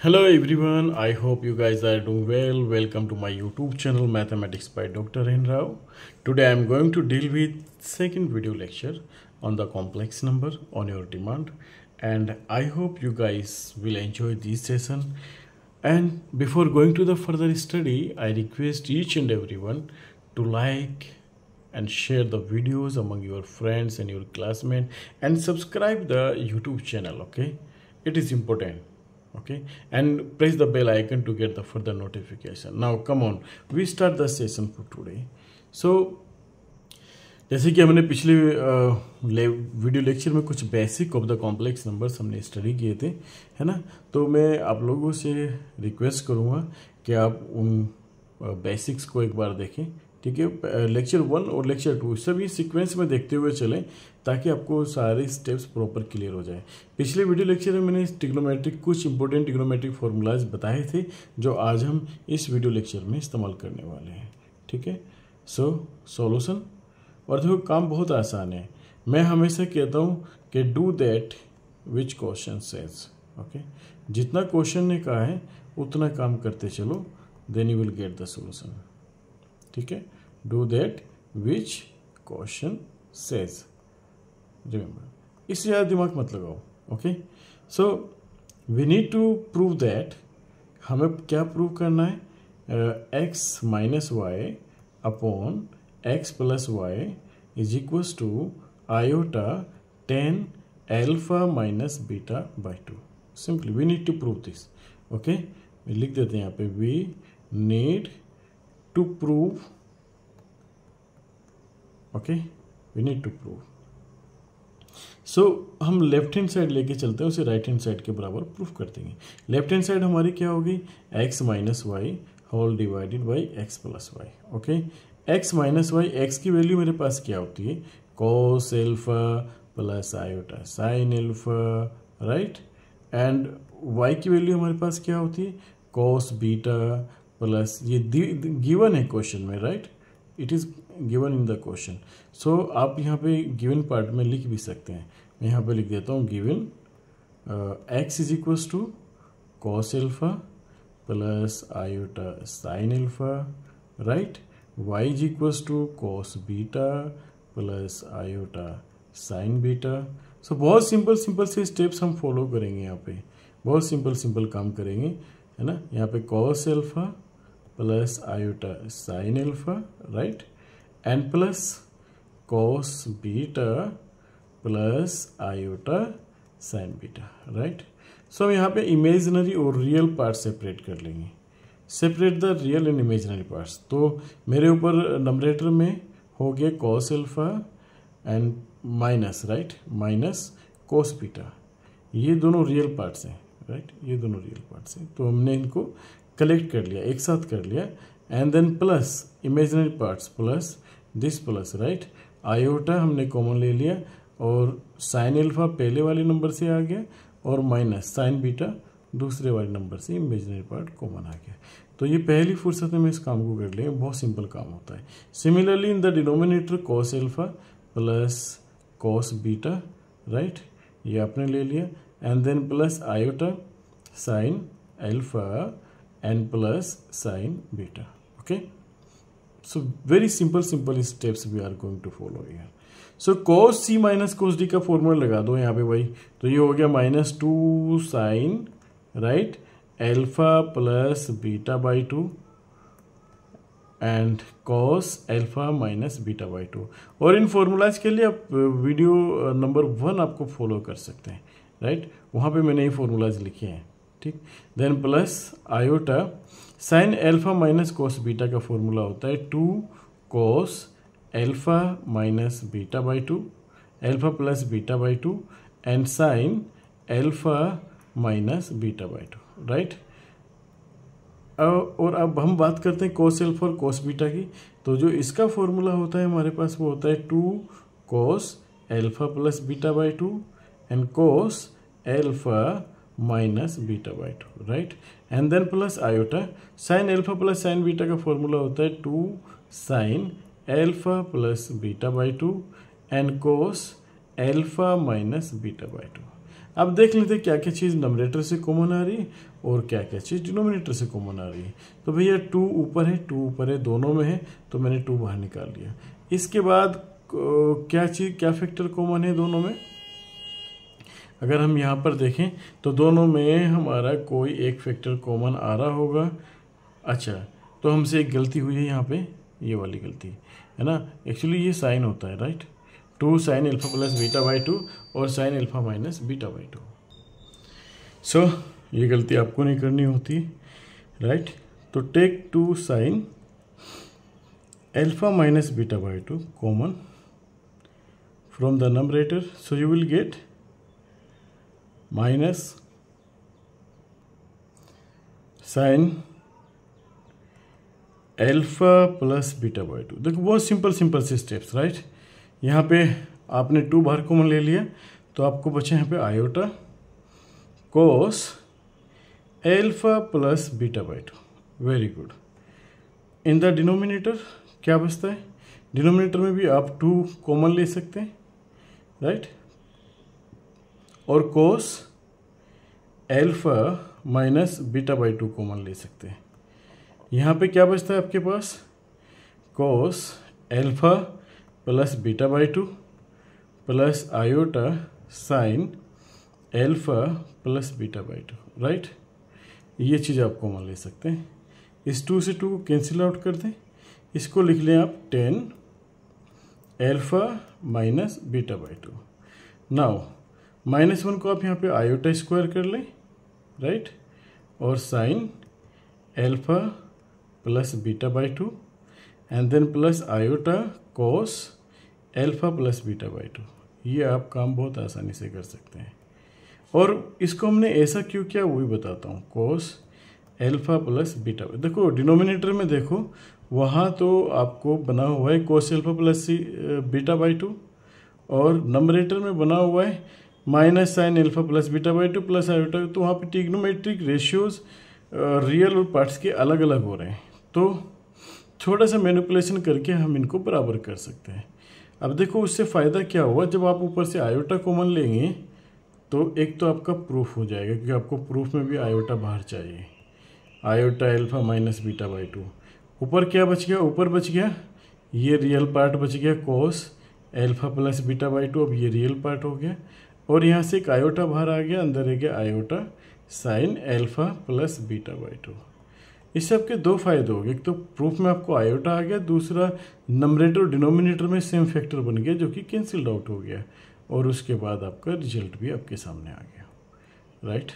Hello everyone, I hope you guys are doing well. Welcome to my YouTube channel Mathematics by Dr. N. Rao. Today I am going to deal with second video lecture on the complex number on your demand, and I hope you guys will enjoy this session. And before going to the further study, I request each and everyone to like and share the videos among your friends and your classmates and subscribe the YouTube channel. Okay, it is important. Okay, and press the bell icon to get the further notification. Now come on, we start the session for today. So जैसे कि हमने पिछले video lecture में कुछ basic of the complex numbers हमने study किए थे, है ना। तो मैं आप लोगों से रिक्वेस्ट करूँगा कि आप उन बेसिक्स को एक बार देखें, ठीक है। लेक्चर 1 और लेक्चर 2 सभी सीक्वेंस में देखते हुए चलें ताकि आपको सारे स्टेप्स प्रॉपर क्लियर हो जाए। पिछले वीडियो लेक्चर में मैंने ट्रिग्नोमेट्रिक कुछ इंपॉर्टेंट ट्रिग्नोमेट्रिक फार्मूलाज बताए थे जो आज हम इस वीडियो लेक्चर में इस्तेमाल करने वाले हैं, ठीक है। सॉल्यूशन, और देखो काम बहुत आसान है। मैं हमेशा कहता हूँ कि do that which question says, okay. जितना क्वेश्चन ने कहा है उतना काम करते चलो, then you will get the solution, ठीक है। Do that which question says, remember, इससे ज़्यादा दिमाग मत लगाओ, okay. So we need to prove that, हमें क्या प्रूव करना है, x minus y upon x plus y is equals to iota 10 alpha minus beta by 2। Simply we need to prove this, okay. लिख देते हैं यहाँ पे, we need to prove, okay, we need to prove. So हम left hand side लेके चलते हैं, उसे राइट हैंड साइड के बराबर प्रूफ कर देंगे। लेफ्ट हैंड साइड हमारी क्या होगी, x minus y whole divided by x plus y, okay. x minus y, x की वैल्यू मेरे पास क्या होती है, cos alpha plus iota sine alpha, right. And y की वैल्यू हमारे पास क्या होती है, कॉस बीटा प्लस, ये गिवन है क्वेश्चन में, right, it is given in the question. So आप यहाँ पे गिवन पार्ट में लिख भी सकते हैं। मैं यहाँ पे लिख देता हूँ given x is equals to cos alpha plus iota sine alpha, right. y is equals to cos beta plus iota sine beta. So बहुत सिंपल से स्टेप्स हम फॉलो करेंगे, यहाँ पे बहुत सिंपल काम करेंगे, है ना। यहाँ पे cos alpha plus iota sine alpha, right, and plus cos beta plus iota sine beta, right. So हम यहाँ पे इमेजिनरी और रियल पार्ट सेपरेट कर लेंगे, separate the real and imaginary parts. तो मेरे ऊपर नंबरेटर में हो गया cos alpha and minus, right, minus cos beta, ये दोनों रियल पार्ट्स हैं, राइट, ये दोनों रियल पार्ट्स हैं। तो हमने इनको कलेक्ट कर लिया, एक साथ कर लिया, and then plus imaginary parts plus this plus, right, iota हमने कॉमन ले लिया और साइन एल्फा पहले वाले नंबर से आ गया और माइनस साइन बीटा दूसरे वाले नंबर से इमेजिनरी पार्ट कॉमन आ गया। तो ये पहली फुर्सत में इस काम को कर लेंगे, बहुत सिंपल काम होता है। Similarly in the denominator cos alpha plus cos beta, right, ये आपने ले लिया, and then plus iota sine alpha and plus sine beta, okay. So very simple steps we are going to follow here. So cos c minus cos d का formula लगा दो यहाँ पे भाई, तो ये हो गया -2 sine, right, alpha plus beta by 2 and cos alpha minus beta by 2। और इन फॉर्मूलाज के लिए आप वीडियो नंबर 1 आपको फॉलो कर सकते हैं, राइट, वहाँ पे मैंने ये फॉर्मूलाज लिखे हैं, ठीक। Then plus iota sine alpha minus cos beta का फॉर्मूला होता है 2 cos alpha minus beta by 2, alpha plus beta by 2 and sine alpha minus beta by 2, right. और अब हम बात करते हैं कॉस एल्फा और कॉस बीटा की। तो जो इसका फॉर्मूला होता है हमारे पास वो होता है 2 cos alpha plus beta by 2 and cos alpha minus beta by 2, right, and then plus iota sine alpha plus sine beta का फॉर्मूला होता है 2 sine alpha plus beta by 2 and cos alpha minus beta by 2। अब देख लेते हैं क्या क्या चीज़ numerator से कॉमन आ रही है और क्या क्या चीज़ डिनोमिनेटर से कॉमन आ रही है। तो भैया 2 ऊपर है, 2 ऊपर है, दोनों में है, तो मैंने 2 बाहर निकाल लिया। इसके बाद क्या फैक्टर कॉमन है दोनों में? अगर हम यहाँ पर देखें तो दोनों में हमारा कोई एक फैक्टर कॉमन आ रहा होगा। अच्छा, तो हमसे एक गलती हुई है यहाँ पे, ये वाली गलती है ना। एक्चुअली ये साइन होता है, right, 2 sin alpha plus beta by 2 और sin alpha minus beta by 2। So ये गलती आपको नहीं करनी होती, राइट। तो take 2 sin alpha minus beta by 2 common from the numerator, so you will get minus sin alpha plus beta by 2। देखो बहुत सिंपल से स्टेप्स, राइट। यहाँ पे आपने 2 बाहर कॉमन ले लिया, तो आपको बचे यहाँ पे iota cos alpha plus beta by 2। Very good. In the denominator क्या बचता है? डिनोमिनेटर में भी आप 2 कॉमन ले सकते हैं, राइट, और cos alpha minus beta by 2 common ले सकते हैं। यहाँ पे क्या बचता है आपके पास? Cos alpha plus beta by 2 plus iota sine alpha plus beta by 2, right. ये चीज़ आप कॉमन ले सकते हैं। इस 2 से 2 को कैंसिल आउट कर दें, इसको लिख लें आप 10 alpha minus beta by 2। Now -1 को आप यहाँ पे आयोटा स्क्वायर कर लें, राइट, और sine alpha plus beta by 2 and then plus iota cos alpha plus beta by 2। ये आप काम बहुत आसानी से कर सकते हैं। और इसको हमने ऐसा क्यों किया वो भी बताता हूँ। कोस अल्फा प्लस बीटा, देखो डिनोमिनेटर में देखो वहाँ तो आपको बना हुआ है cos alpha plus beta by 2 और नंबरेटर में बना हुआ है minus sign alpha plus beta by 2 plus iota. तो वहाँ पे ट्रिग्नोमेट्रिक रेशियोज रियल और पार्ट्स के अलग अलग हो रहे हैं, तो थोड़ा सा मैनिपुलेशन करके हम इनको बराबर कर सकते हैं। अब देखो उससे फ़ायदा क्या हुआ, जब आप ऊपर से आयोटा कॉमन लेंगे तो एक तो आपका प्रूफ हो जाएगा, क्योंकि आपको प्रूफ में भी आयोटा बाहर चाहिए। Iota alpha minus beta by 2, ऊपर क्या बच गया? ऊपर बच गया ये रियल पार्ट बच गया कोस अल्फा प्लस बीटा बाई 2, अब ये रियल पार्ट हो गया, और यहाँ से एक आयोटा बाहर आ गया, अंदर रह गया iota sine alpha plus beta by 2। इस सब के 2 फायदे हो गए, एक तो प्रूफ में आपको आयोटा आ गया, दूसरा नंबरेटर और डिनोमिनेटर में सेम फैक्टर बन गया जो कि कैंसिल्ड आउट हो गया, और उसके बाद आपका रिजल्ट भी आपके सामने आ गया, राइट।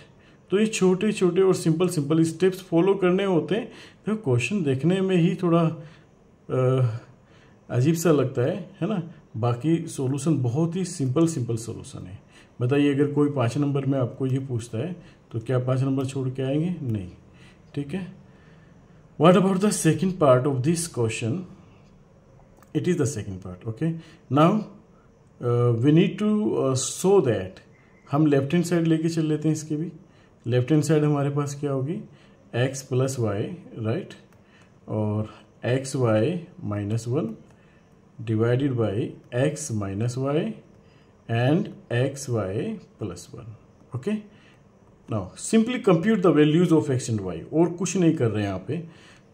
तो ये छोटे छोटे और सिंपल स्टेप्स फॉलो करने होते हैं। तो क्वेश्चन देखने में ही थोड़ा अजीब सा लगता है ना, बाकी सॉल्यूशन बहुत ही सिंपल सॉल्यूशन है। बताइए अगर कोई 5 नंबर में आपको ये पूछता है तो क्या 5 नंबर छोड़ के आएंगे? नहीं, ठीक है। What about the second part of this question? It is the second part, okay. Now we need to show that हम लेफ्ट हैंड साइड लेके चल लेते हैं इसके भी। लेफ्ट हैंड साइड हमारे पास क्या होगी? x प्लस वाई, राइट, और x y minus 1 divided by x minus y and x y plus 1, okay. Now simply compute the values of x and y, और कुछ नहीं कर रहे हैं यहाँ पे।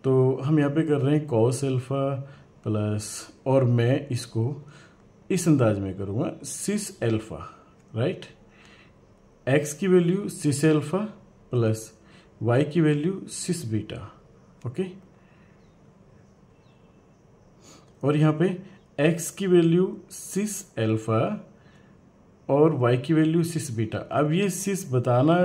तो हम यहाँ पे कर रहे हैं कॉस अल्फा प्लस, और मैं इसको इस अंदाज में करूँगा सिस अल्फा, राइट, एक्स की वैल्यू सिस अल्फा प्लस वाई की वैल्यू सिस बीटा, ओके। और यहाँ पे एक्स की वैल्यू सिस अल्फा और y की वैल्यू सिस बीटा। अब ये सिस बताना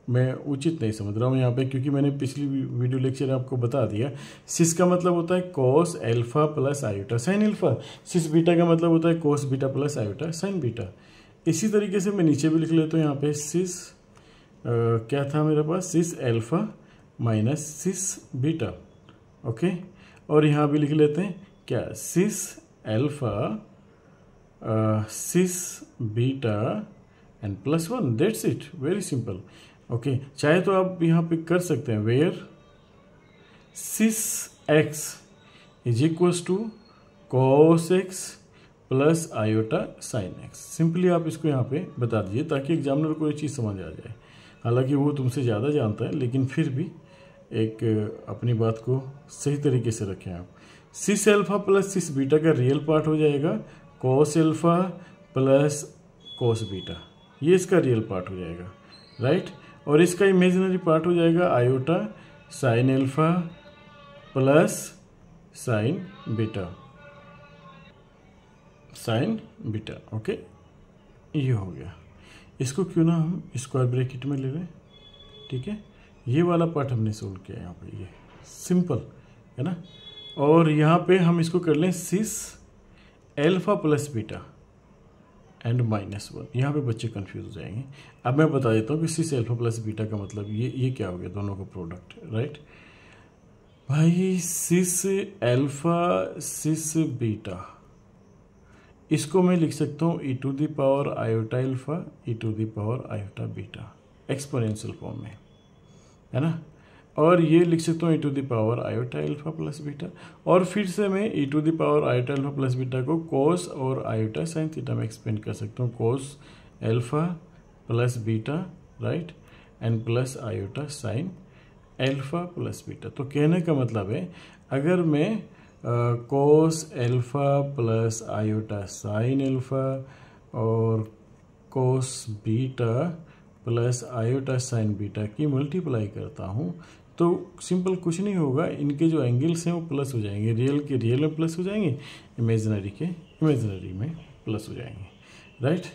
मैं उचित नहीं समझ रहा हूँ यहाँ पे, क्योंकि मैंने पिछली वीडियो लेक्चर आपको बता दिया। सिस का मतलब होता है cos alpha plus iota sine alpha, cis beta का मतलब होता है cos beta plus iota sine beta. इसी तरीके से मैं नीचे भी लिख लेता हूँ यहाँ पे सिस क्या था मेरे पास, cis alpha minus cis beta, okay. और यहाँ भी लिख लेते हैं क्या, cis alpha cis beta and plus 1, that's it, very simple, okay. चाहे तो आप यहाँ पे कर सकते हैं where cis x is equals to cos x plus iota sine x. Simply आप इसको यहाँ पे बता दीजिए ताकि एग्जामिनर को ये चीज़ समझ आ जाए। हालांकि वो तुमसे ज़्यादा जानता है, लेकिन फिर भी एक अपनी बात को सही तरीके से रखें आप। सिस एल्फा प्लस सिस बीटा का रियल पार्ट हो जाएगा कोस एल्फा प्लस कोस बीटा, ये इसका रियल पार्ट हो जाएगा, राइट। और इसका इमेजिनरी पार्ट हो जाएगा iota sine alpha plus sine beta, sign beta, okay. ये हो गया। इसको क्यों ना हम स्क्वायर ब्रैकेट में ले लें, ठीक है। ये वाला पार्ट हमने सोल्व किया यहाँ पे, ये सिंपल है ना। और यहाँ पे हम इसको कर लें सिस एल्फा प्लस बीटा एंड -1। यहाँ पे बच्चे कंफ्यूज हो जाएंगे। अब मैं बता देता हूँ कि सिस एल्फा प्लस बीटा का मतलब ये क्या हो गया, दोनों का प्रोडक्ट, राइट। भाई सिस एल्फा सिस बीटा, इसको मैं लिख सकता हूँ e to the power iota alpha e to the power iota beta exponential form में, है ना। और ये लिख सकता हूँ e to the power iota alpha plus beta, और फिर से मैं e to the power iota alpha plus beta को कोस और आयोटा साइन थीटा में एक्सपेंड कर सकता हूँ, cos alpha plus beta, right, and plus iota sine alpha plus beta. तो कहने का मतलब है अगर मैं cos alpha plus iota sine alpha और cos beta plus iota sine beta की मल्टीप्लाई करता हूँ तो सिंपल कुछ नहीं होगा, इनके जो एंगल्स हैं वो प्लस हो जाएंगे, रियल के रियल में प्लस हो जाएंगे, इमेजिनरी के इमेजिनरी में प्लस हो जाएंगे, राइट।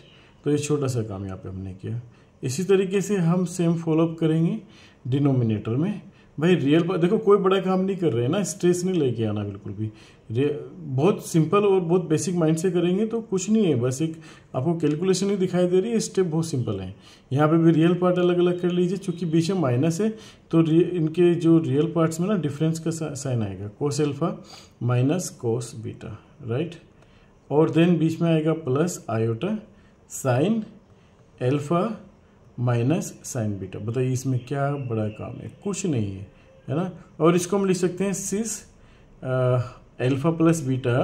तो ये छोटा सा काम यहाँ पे हमने किया। इसी तरीके से हम सेम फॉलोअप करेंगे डिनोमिनेटर में। भाई रियल पर देखो कोई बड़ा काम नहीं कर रहे हैं ना, स्ट्रेस नहीं लेके आना बिल्कुल भी, बहुत सिंपल और बहुत बेसिक माइंड से करेंगे तो कुछ नहीं है, बस एक आपको कैलकुलेशन ही दिखाई दे रही है, स्टेप बहुत सिंपल है। यहाँ पे भी रियल पार्ट अलग अलग कर लीजिए, चूंकि बीच में माइनस है तो इनके जो रियल पार्ट्स में ना डिफरेंस का साइन आएगा, कोस alpha minus cos beta, right. और देन बीच में आएगा plus iota sine alpha minus sign beta. बताइए इसमें क्या बड़ा काम है, कुछ नहीं है ना। और इसको हम लिख सकते हैं सिस एल्फा प्लस बीटा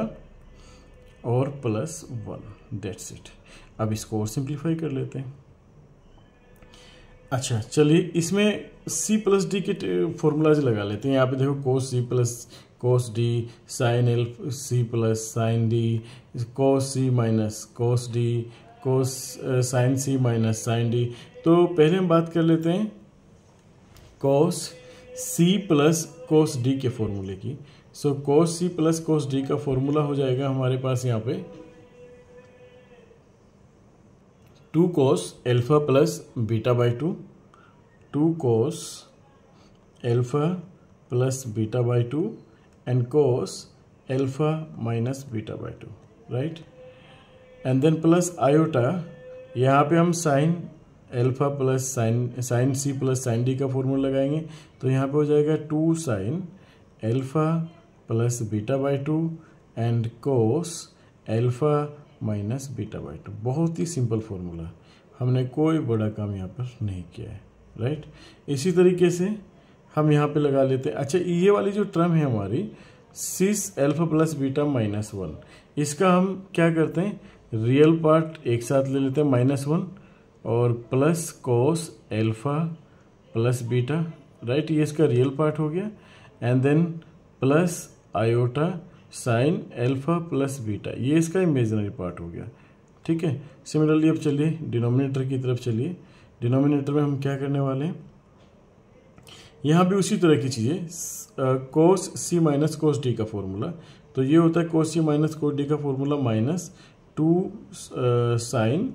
और +1, दैट्स इट। अब इसको और सिंप्लीफाई कर लेते हैं। अच्छा चलिए इसमें c प्लस डी के फॉर्मूलाज लगा लेते हैं। यहाँ पे देखो cos c plus cos d, sine alpha c plus sine d, cos c minus cos d, cos sine c minus sine d. तो पहले हम बात कर लेते हैं cos c plus cos d के फॉर्मूले की। सो cos c plus cos d का फॉर्मूला हो जाएगा हमारे पास यहाँ पे 2 cos alpha plus beta by 2, 2 cos alpha plus beta by 2 and cos alpha minus beta by 2, right. And then plus iota, यहाँ पे हम sine alpha plus sine c plus sine d का फॉर्मूला लगाएंगे तो यहाँ पे हो जाएगा 2 sine alpha plus beta by 2 and cos alpha minus beta by 2। बहुत ही सिंपल फॉर्मूला, हमने कोई बड़ा काम यहाँ पर नहीं किया है, राइट। इसी तरीके से हम यहाँ पे लगा लेते हैं। अच्छा ये वाली जो टर्म है हमारी सिस एल्फा प्लस बीटा -1, इसका हम क्या करते हैं, रियल पार्ट एक साथ ले लेते हैं -1 और plus cos alpha plus beta, right, ये इसका रियल पार्ट हो गया। And then plus iota sine alpha plus beta, ये इसका इमेजिनरी पार्ट हो गया, ठीक है। सिमिलरली अब चलिए डिनोमिनेटर की तरफ चलिए। डिनोमिनेटर में हम क्या करने वाले हैं, यहाँ भी उसी तरह की चीज़ें, कोस सी माइनस कोस डी का फॉर्मूला, तो ये होता है कोस सी माइनस कोस डी का formula -2 sine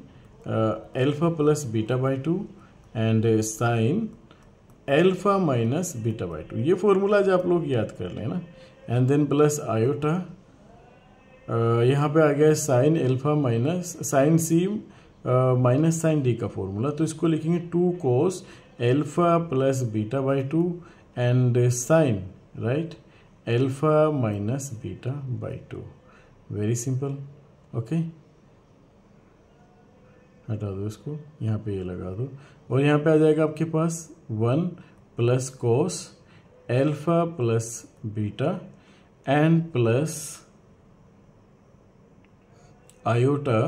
alpha plus beta by 2 and sine alpha minus beta by 2। ये फॉर्मूला आज आप लोग याद कर लें ना। एंड देन प्लस आयोटा, यहाँ पे आ गया sine alpha minus sine c minus sine d का फॉर्मूला, तो इसको लिखेंगे 2 cos alpha plus beta by 2 and sine, right, alpha minus beta by 2। Very simple, okay. हटा दो इसको, यहाँ पे ये लगा दो और यहाँ पे आ जाएगा आपके पास 1 plus cos alpha plus beta and plus iota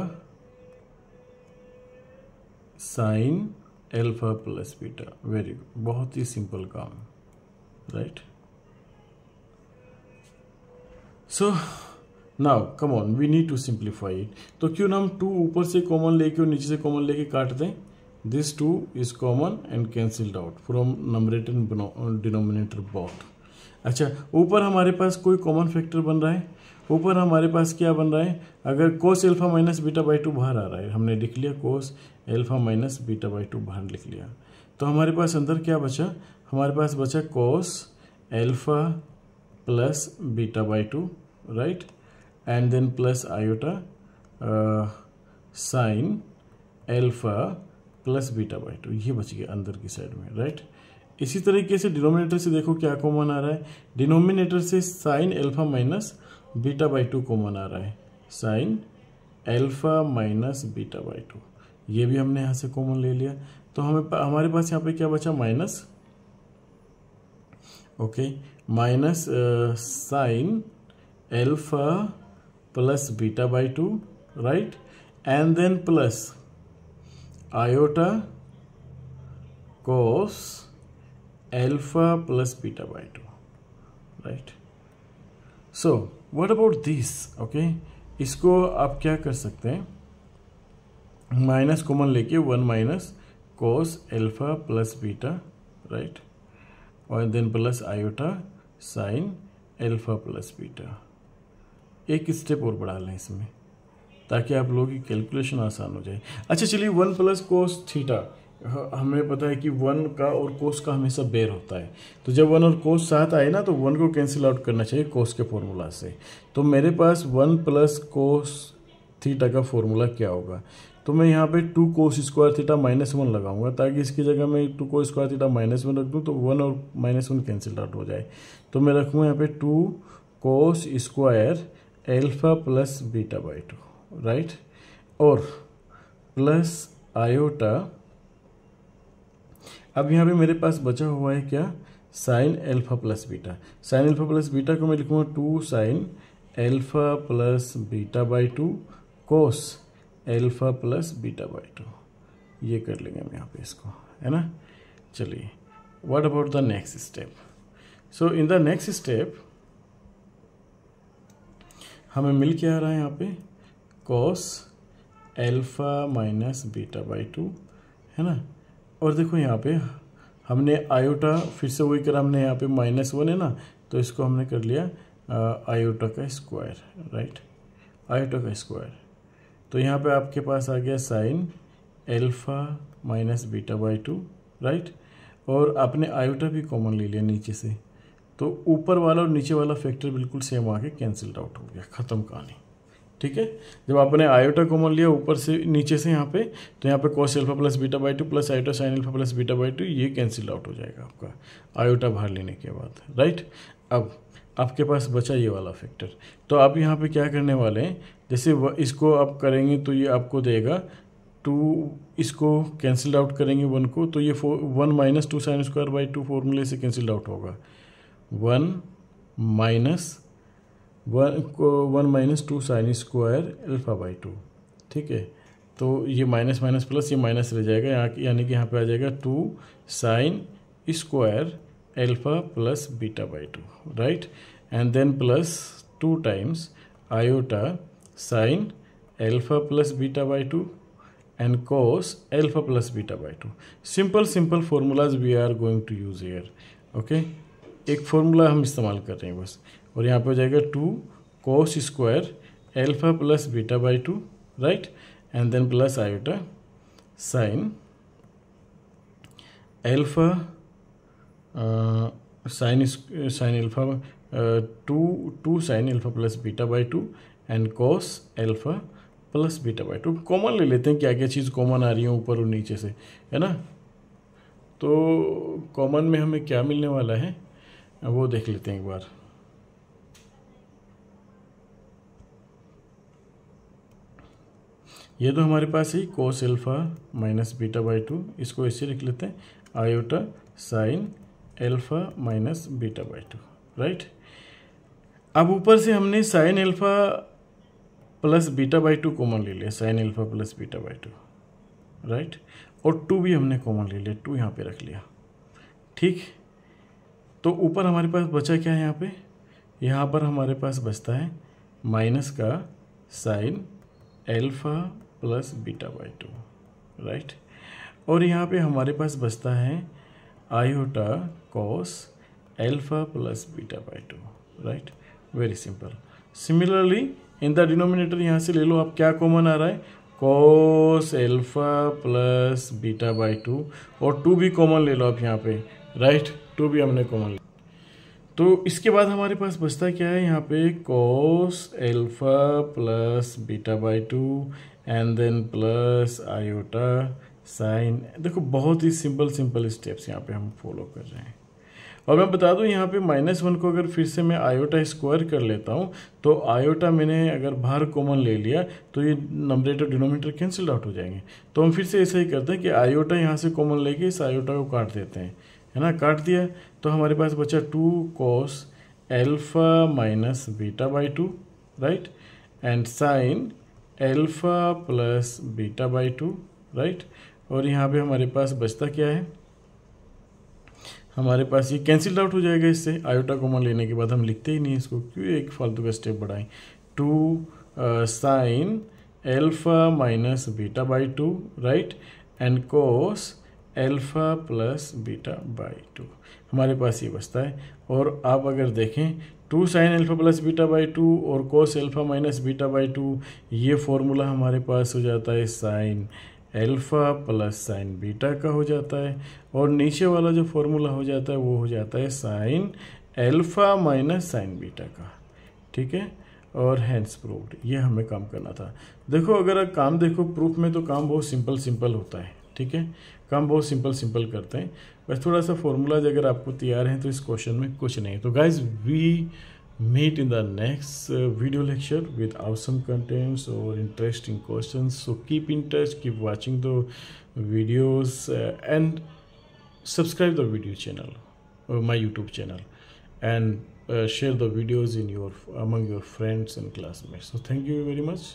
sine alpha plus beta. Very good, बहुत ही सिंपल काम, right. So now come on, we need to simplify it. तो क्यों ना हम 2 ऊपर से कॉमन लेके और नीचे से कॉमन लेके काट दें। This 2 is common and cancelled out from numerator and denominator both. अच्छा, ऊपर हमारे पास कोई कॉमन फैक्टर बन रहा है। ऊपर हमारे पास क्या बन रहा है, अगर कोस एल्फा माइनस बीटा बाई 2 बाहर आ रहा है, हमने लिख लिया कोस एल्फा माइनस बीटा बाई 2 बाहर लिख लिया, तो हमारे पास अंदर क्या बचा, हमारे पास बचा cos alpha plus beta by 2, right, and then plus iota sine alpha plus beta by 2, ये बच गया अंदर की साइड में, राइट। इसी तरीके से डिनोमिनेटर से देखो क्या कॉमन आ रहा है, डिनोमिनेटर से sine alpha minus beta by 2 common आ रहा है, sine alpha minus beta by 2, ये भी हमने यहाँ से कॉमन ले लिया। तो हमारे पास यहाँ पे क्या बचा, minus, okay, minus sine alpha plus beta by 2, right, and then plus iota cos alpha plus beta by 2, right. So what about this, okay, इसको आप क्या कर सकते हैं, माइनस कॉमन लेके 1 minus cos alpha plus beta, right, और then plus iota sine alpha plus beta. एक step और बढ़ा लें इसमें ताकि आप लोगों की कैलकुलेशन आसान हो जाए। अच्छा चलिए, 1 प्लस कोस थीटा, हमें पता है कि 1 का और कोस का हमेशा बेर होता है, तो जब 1 और कोस साथ आए ना तो 1 को कैंसिल आउट करना चाहिए कोस के फॉर्मूला से। तो मेरे पास 1 प्लस कोस थीटा का फॉर्मूला क्या होगा, तो मैं यहाँ पे 2 कोस स्क्वायर थीटा -1 लगाऊंगा ताकि इसकी जगह मैं 2 कोस स्क्वायर थीटा -1 रख दूँ तो 1 और -1 कैंसिल आउट हो जाए। तो मैं रखूँगा यहाँ पे 2 cos square alpha plus beta by 2, right, और प्लस आयोटा, अब यहाँ पे मेरे पास बचा हुआ है क्या, sign alpha plus beta. Sign alpha plus beta को मैं लिखूँगा 2 sine alpha plus beta by 2 cos alpha plus beta by 2, ये कर लेंगे हम यहाँ पे इसको, है ना। चलिए, what about the next step. So in the next step हमें मिल क्या आ रहा है यहाँ पे, कोस एल्फा माइनस बीटा बाई 2, है ना। और देखो यहाँ पे हमने आयोटा फिर से वही करा, हमने यहाँ पे -1 है ना, तो इसको हमने कर लिया आयोटा का स्क्वायर, राइट, आयोटा का स्क्वायर। तो यहाँ पे आपके पास आ गया sine alpha minus beta by 2, right, और आपने आयोटा भी कॉमन ले लिया नीचे से, तो ऊपर वाला और नीचे वाला फैक्टर बिल्कुल सेम आके कैंसिल्ड आउट हो गया, खत्म कहानी, ठीक है। जब आपने आयोटा कॉमन लिया ऊपर से नीचे से यहाँ पे, तो यहाँ पे कोस alpha plus beta by 2 plus iota sine alpha plus beta by 2, ये कैंसिल आउट हो जाएगा आपका आयोटा बाहर लेने के बाद, राइट। अब आपके पास बचा ये वाला फैक्टर, तो आप यहाँ पे क्या करने वाले हैं, जैसे इसको आप करेंगे तो ये आपको देगा 2, इसको कैंसिल आउट करेंगे 1 को, तो ये 1 माइनस 2 साइन स्क्वायर बाई 2 फॉर्मूले से कैंसिल आउट होगा, 1 minus 2 sine square alpha by 2, ठीक है। तो ये माइनस माइनस प्लस, ये माइनस रह जाएगा यहाँ, यानी कि यहाँ पे आ जाएगा 2 sine square alpha plus beta by 2, right, and then plus 2 times iota sine alpha plus beta by 2 and cos alpha plus beta by 2। Simple formulas we are going to use here, okay. एक formula हम इस्तेमाल कर रहे हैं बस, और यहाँ पे हो जाएगा 2 cos square alpha plus beta by 2, right, and then plus iota sine alpha sine alpha 2 sine alpha plus beta by 2 and cos alpha plus beta by 2। Common ले लेते हैं, क्या क्या चीज़ कॉमन आ रही है ऊपर और नीचे से, है ना। तो कॉमन में हमें क्या मिलने वाला है वो देख लेते हैं एक बार। ये तो हमारे पास ही cos alpha minus beta by 2, इसको ऐसे लिख लेते हैं iota sine alpha minus beta by 2, right. अब ऊपर से हमने sine alpha plus beta by two common ले लिया, sine alpha plus beta by two, right. और 2 भी हमने कॉमन ले लिया, 2 यहाँ पे रख लिया, ठीक। तो ऊपर हमारे पास बचा क्या है, यहाँ पर हमारे पास बचता है माइनस का sign alpha plus beta by two, right. और यहाँ पे हमारे पास बचता है iota cos alpha plus beta by two, right. Very simple. Similarly in the denominator यहाँ से ले लो आप, क्या कॉमन आ रहा है, cos alpha plus beta by two, और 2 भी कॉमन ले लो आप यहाँ पे, राइट। 2 भी हमने कॉमन लिया। तो इसके बाद हमारे पास बचता क्या है यहाँ पे, cos alpha plus beta by two and then plus iota sine. देखो बहुत ही सिंपल स्टेप्स यहाँ पे हम फॉलो कर रहे हैं। और मैं बता दूं यहाँ पे -1 को अगर फिर से मैं आयोटा स्क्वायर कर लेता हूँ तो आयोटा मैंने अगर बाहर कॉमन ले लिया तो ये नंबरेटर डिनोमिनेटर कैंसिल आउट हो जाएंगे। तो हम फिर से ऐसा ही करते हैं कि आयोटा यहाँ से कॉमन लेके इस आयोटा को काट देते हैं, है ना। काट दिया तो हमारे पास बचा 2 cos alpha minus beta by two, right, and sign alpha plus beta by two, right. और यहाँ पे हमारे पास बचता क्या है, हमारे पास ये कैंसिल आउट हो जाएगा इससे, आयोटा कॉमन लेने के बाद हम लिखते ही नहीं इसको, क्यों एक फालतू का स्टेप बढ़ाएं। 2 sine alpha minus beta by two, right, and cos alpha plus beta by to, हमारे पास ये बचता है। और आप अगर देखें 2 sine alpha plus beta by two और cos alpha minus beta by two, ये फॉर्मूला हमारे पास हो जाता है sine alpha plus sine beta का हो जाता है, और नीचे वाला जो फॉर्मूला हो जाता है वो हो जाता है sine alpha minus sign beta का, ठीक है। और हैंस प्रूव्ड, ये हमें काम करना था। देखो अगर काम देखो प्रूफ में तो काम बहुत सिंपल होता है, ठीक है, काम बहुत सिंपल करते हैं, बस थोड़ा सा फॉर्मूलाज अगर आपको तैयार हैं तो इस क्वेश्चन में कुछ नहीं। तो guys we meet in the next video lecture with awesome contents or interesting questions. So keep in touch, keep watching the videos and subscribe the video channel, my YouTube channel, and share the videos in among your friends and classmates. So thank you very much.